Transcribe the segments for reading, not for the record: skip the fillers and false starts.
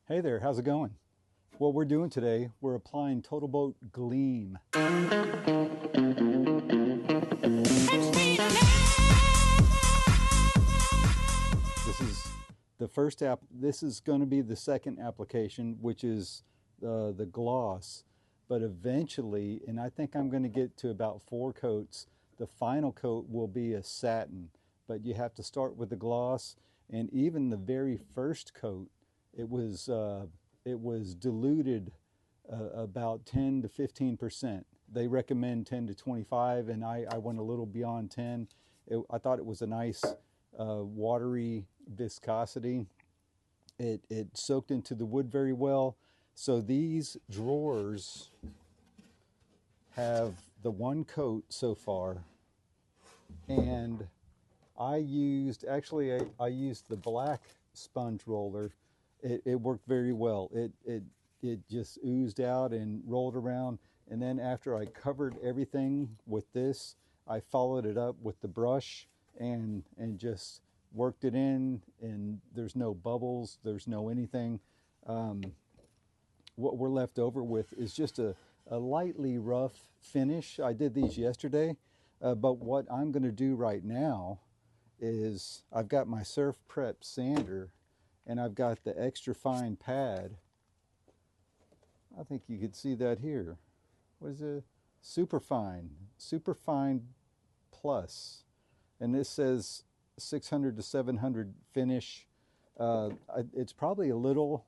Hey there, how's it going? What we're doing today, we're applying TotalBoat Gleam. This is the first app. This is going to be the second application, which is the gloss. But eventually, and I think I'm going to get to about 4 coats, the final coat will be a satin. But you have to start with the gloss, and even the very first coat, it was diluted about 10 to 15%. They recommend 10 to 25, and I went a little beyond 10. I thought it was a nice watery viscosity. It soaked into the wood very well. So these drawers have the 1 coat so far, and I used the black sponge roller. It worked very well. It just oozed out and rolled around, and then after I covered everything with this, I followed it up with the brush and just worked it in, and there's no bubbles, there's no anything. What we're left over with is just a lightly rough finish. I did these yesterday, but what I'm going to do right now is I've got my Surf Prep sander, and I've got the extra fine pad. I think you could see that here. What is it? Super fine plus, and this says 600 to 700 finish. It's probably a little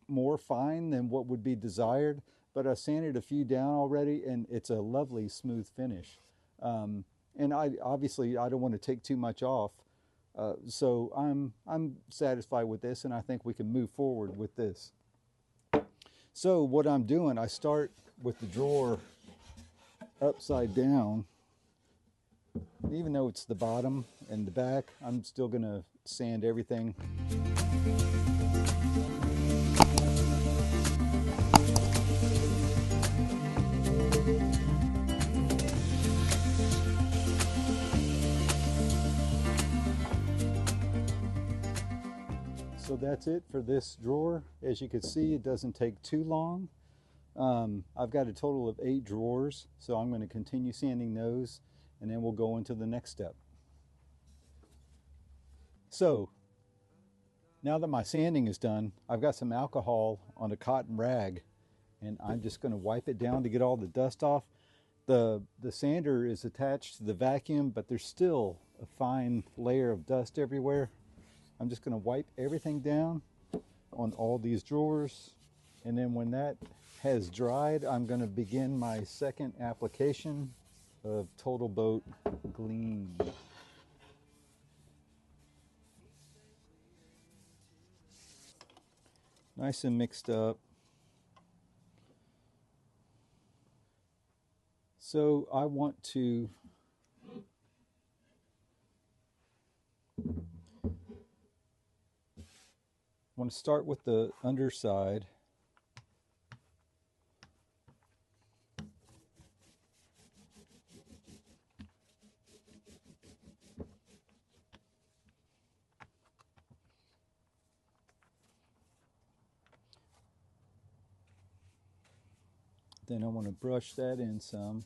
more fine than what would be desired, but I sanded a few down already, and it's a lovely smooth finish. And I don't want to take too much off, so I'm satisfied with this, and I think we can move forward with this. So what I'm doing, I start with the drawer upside down. Even though it's the bottom and the back, I'm still going to sand everything. So that's it for this drawer. As you can see, it doesn't take too long. I've got a total of 8 drawers, so I'm going to continue sanding those, and then we'll go into the next step. So now that my sanding is done, I've got some alcohol on a cotton rag, and I'm just going to wipe it down to get all the dust off. The sander is attached to the vacuum, but there's still a fine layer of dust everywhere. I'm just going to wipe everything down on all these drawers, and then when that has dried, I'm going to begin my second application of TotalBoat Gleam. Nice and mixed up. So I want to start with the underside. Then I want to brush that in some.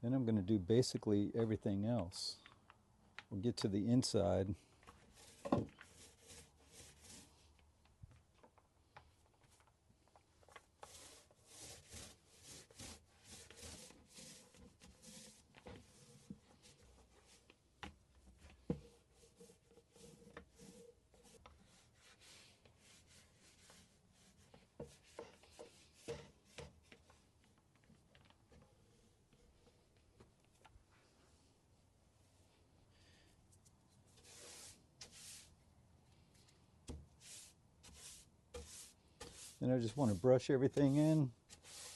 Then I'm going to do basically everything else. We'll get to the inside. Then I just want to brush everything in,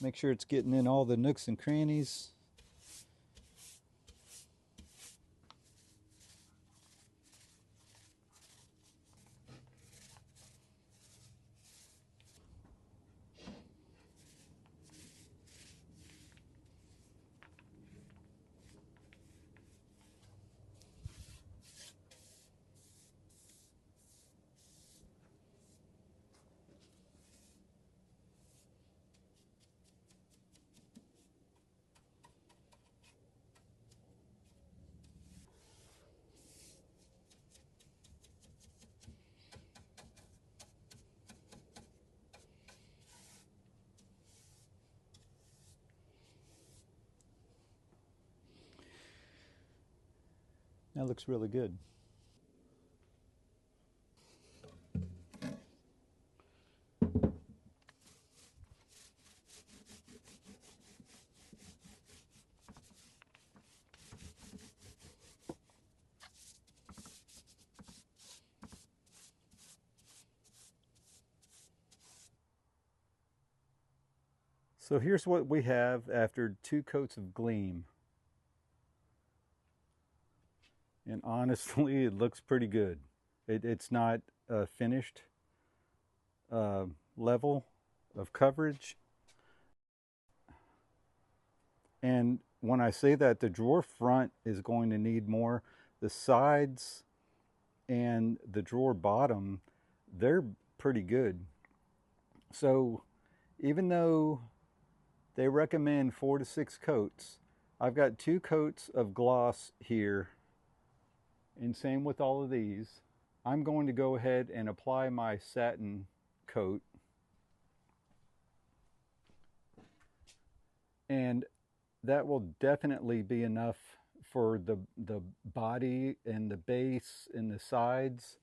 make sure it's getting in all the nooks and crannies. That looks really good. So here's what we have after 2 coats of Gleam. And honestly, it looks pretty good. It's not a finished level of coverage. And when I say that, the drawer front is going to need more. The sides and the drawer bottom, they're pretty good. So even though they recommend 4 to 6 coats, I've got 2 coats of gloss here, and same with all of these. I'm going to go ahead and apply my satin coat, and that will definitely be enough for the body and the base and the sides.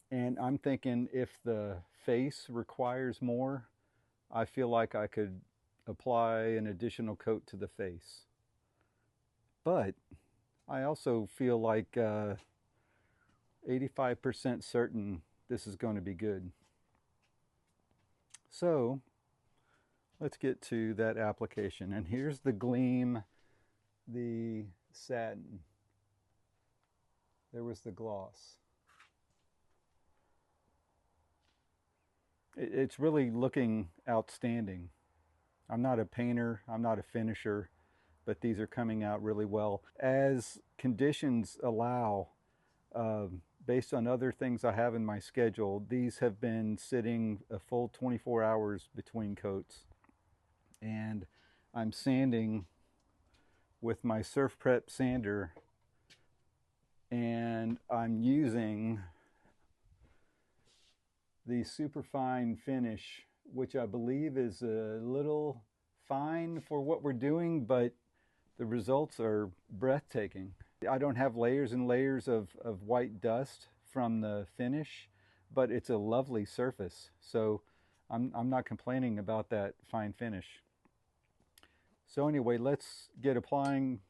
And I'm thinking if the face requires more, I feel like I could apply an additional coat to the face. But I also feel like 85% certain this is going to be good. So let's get to that application. And here's the Gleam, the satin. There was the gloss. It's really looking outstanding. I'm not a painter, I'm not a finisher, but these are coming out really well. As conditions allow, based on other things I have in my schedule, these have been sitting a full 24 hours between coats. And I'm sanding with my Surf Prep sander, and I'm using the superfine finish, which I believe is a little fine for what we're doing, but the results are breathtaking. I don't have layers and layers of white dust from the finish, but it's a lovely surface. So I'm not complaining about that fine finish. So anyway, let's get applying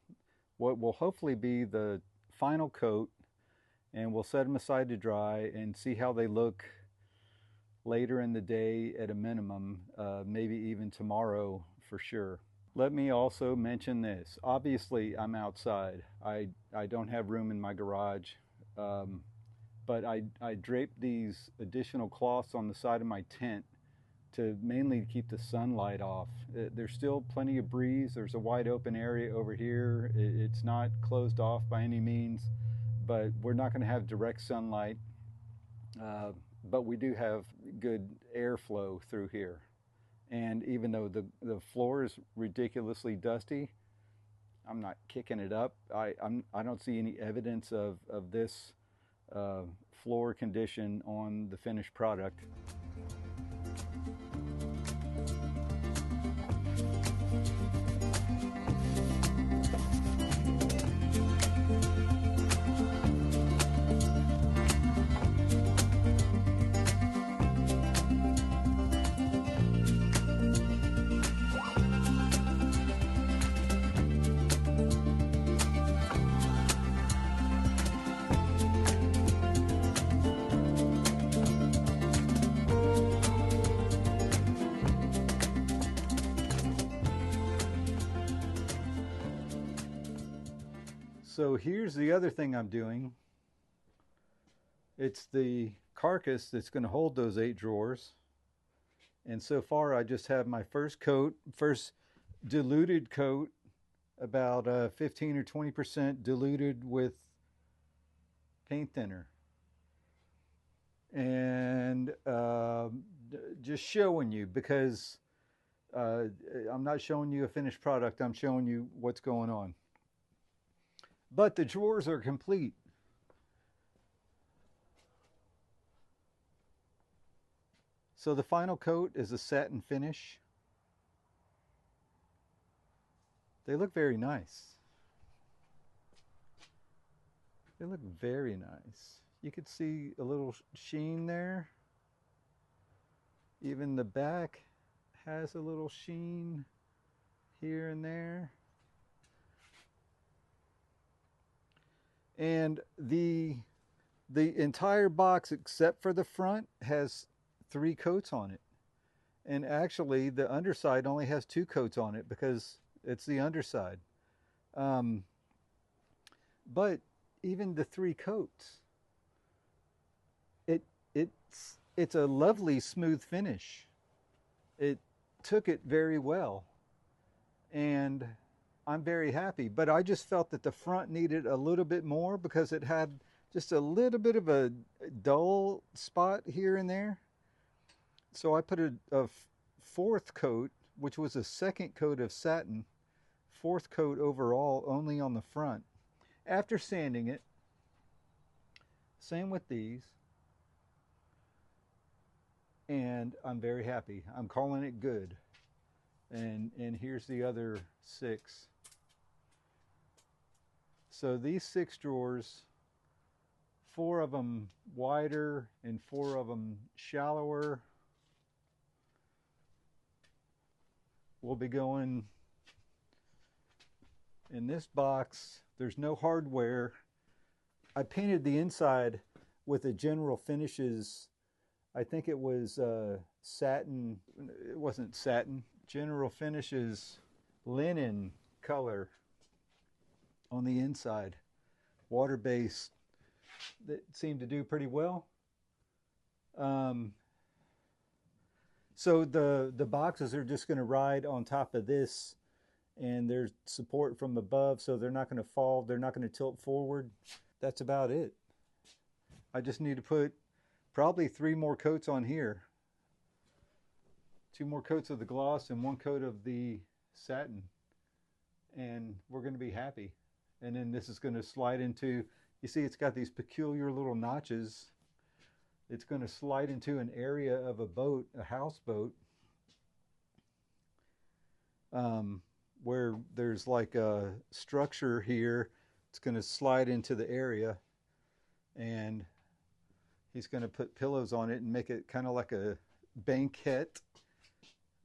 what will hopefully be the final coat, and we'll set them aside to dry and see how they look later in the day at a minimum, maybe even tomorrow for sure. Let me also mention this. Obviously, I'm outside. I don't have room in my garage, but I draped these additional cloths on the side of my tent to mainly keep the sunlight off. There's still plenty of breeze. There's a wide open area over here. It's not closed off by any means, but we're not going to have direct sunlight. But we do have good airflow through here. And even though the floor is ridiculously dusty, I'm not kicking it up. I don't see any evidence of this floor condition on the finished product. So here's the other thing I'm doing. It's the carcass that's going to hold those 8 drawers. And so far I just have my first diluted coat, about 15 or 20% diluted with paint thinner. And just showing you, because I'm not showing you a finished product, I'm showing you what's going on. But the drawers are complete. So the final coat is a satin finish. They look very nice. They look very nice. You could see a little sheen there. Even the back has a little sheen here and there. And the entire box except for the front has 3 coats on it. And actually the underside only has 2 coats on it because it's the underside. But even the 3 coats, it's a lovely smooth finish. It took it very well, and I'm very happy. But I just felt that the front needed a little bit more because it had just a little bit of a dull spot here and there. So I put a 4th coat, which was a 2nd coat of satin, 4th coat overall, only on the front. After sanding it, same with these, and I'm very happy. I'm calling it good. And here's the other 6. So these 6 drawers, 4 of them wider and 4 of them shallower, will be going in this box. There's no hardware. I painted the inside with a General Finishes, I think it was satin, it wasn't satin, General Finishes linen color on the inside, water-based, that seemed to do pretty well. So the boxes are just going to ride on top of this, and there's support from above, so they're not going to fall, they're not going to tilt forward. That's about it. I just need to put probably 3 more coats on here. 2 more coats of the gloss and 1 coat of the satin, and we're going to be happy. And then this is going to slide into, you see it's got these peculiar little notches. It's going to slide into an area of a boat, a houseboat, where there's like a structure here. It's going to slide into the area, and he's going to put pillows on it and make it kind of like a banquette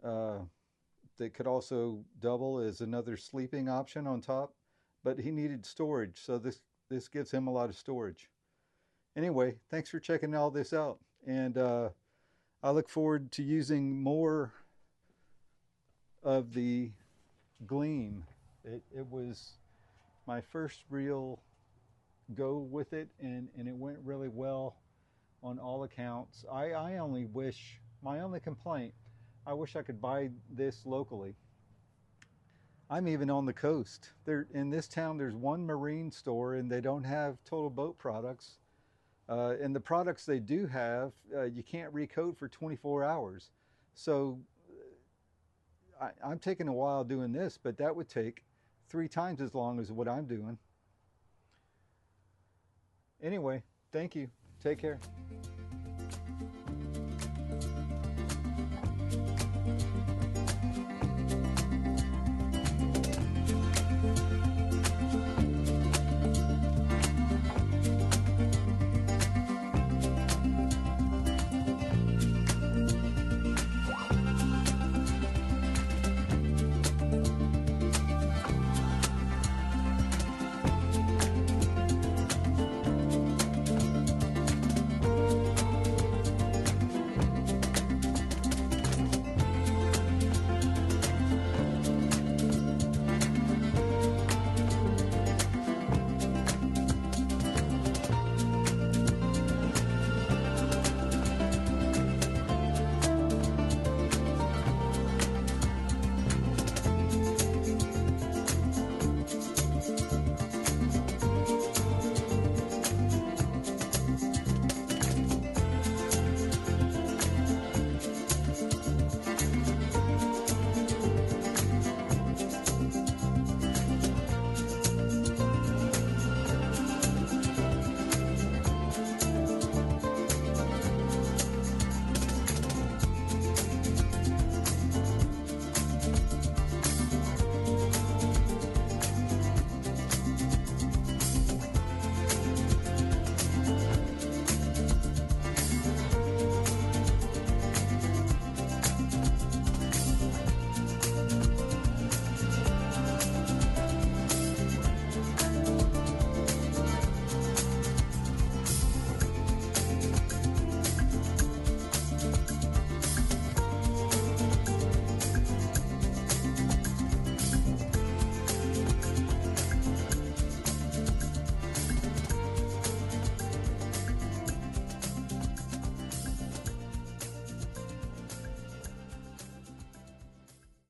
that could also double as another sleeping option on top. But he needed storage, so this gives him a lot of storage. Anyway, thanks for checking all this out, and I look forward to using more of the Gleam. It was my first real go with it, and it went really well on all accounts. I only wish, my only complaint, I wish I could buy this locally. I'm even on the coast. In this town, there's 1 marine store, and they don't have TotalBoat products. And the products they do have, you can't recoat for 24 hours. So I'm taking a while doing this, but that would take 3 times as long as what I'm doing. Anyway, thank you. Take care.